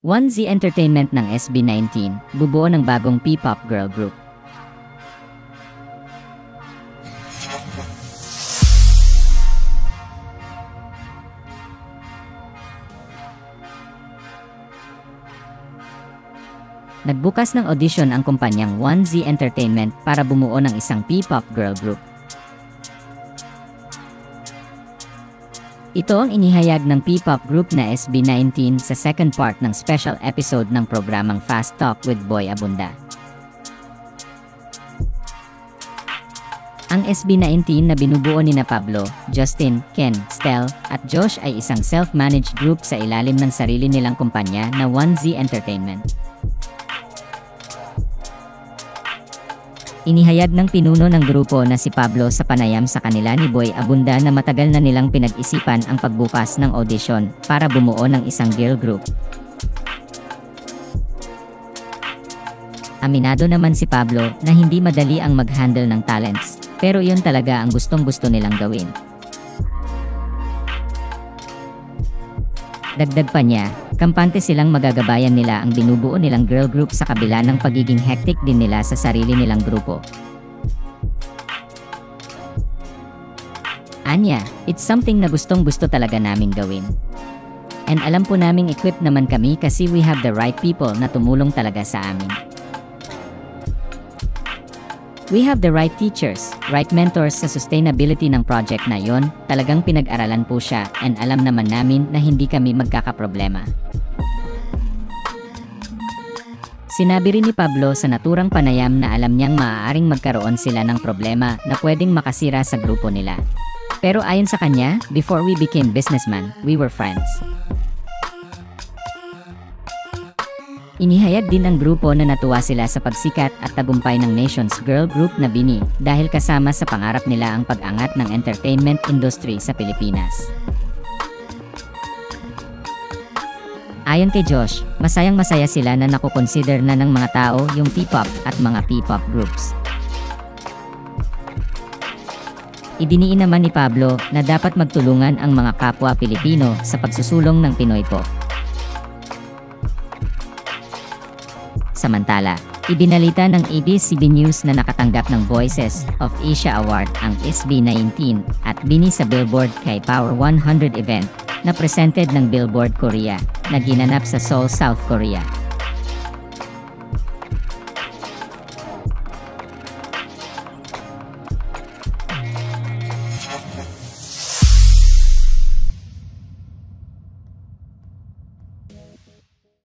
1Z Entertainment ng SB19, bubuo ng bagong P-pop girl group. Nagbukas ng audition ang kumpanyang 1Z Entertainment para bumuo ng isang P-pop girl group. Ito ang inihayag ng P-pop group na SB19 sa second part ng special episode ng programang Fast Talk with Boy Abunda. Ang SB19 na binubuo nina Pablo, Justin, Ken, Stel, at Josh ay isang self-managed group sa ilalim ng sarili nilang kumpanya na 1Z Entertainment. Inihayag ng pinuno ng grupo na si Pablo sa panayam sa kanila ni Boy Abunda na matagal na nilang pinag-isipan ang pagbukas ng audition para bumuo ng isang girl group. Aminado naman si Pablo na hindi madali ang mag-handle ng talents, pero yun talaga ang gustong-gusto nilang gawin. Dagdag pa niya, kampante silang magagabayan nila ang binubuo nilang girl group sa kabila ng pagiging hectic din nila sa sarili nilang grupo. Anya, it's something na gustong-gusto talaga naming gawin. And alam po naming equipped naman kami kasi we have the right people na tumulong talaga sa amin. We have the right teachers, right mentors sa sustainability ng project na yon. Talagang pinag-aralan po siya and alam naman namin na hindi kami magkakaproblema. Sinabi rin ni Pablo sa naturang panayam na alam niyang maaaring magkaroon sila ng problema na pwedeng makasira sa grupo nila. Pero ayon sa kanya, before we became businessmen, we were friends. Inihayag din ng grupo na natuwa sila sa pagsikat at tagumpay ng Nation's girl group na BINI dahil kasama sa pangarap nila ang pag-angat ng entertainment industry sa Pilipinas. Ayon kay Josh, masayang-masaya sila na nakukonsider na ng mga tao yung P-pop at mga P-pop groups. Idiniin naman ni Pablo na dapat magtulungan ang mga kapwa Pilipino sa pagsusulong ng Pinoy Pop. Samantala, ibinalita ng ABS-CBN News na nakatanggap ng Voices of Asia Award ang SB19 at BINI sa Billboard K-Power 100 event na presented ng Billboard Korea na ginanap sa Seoul, South Korea.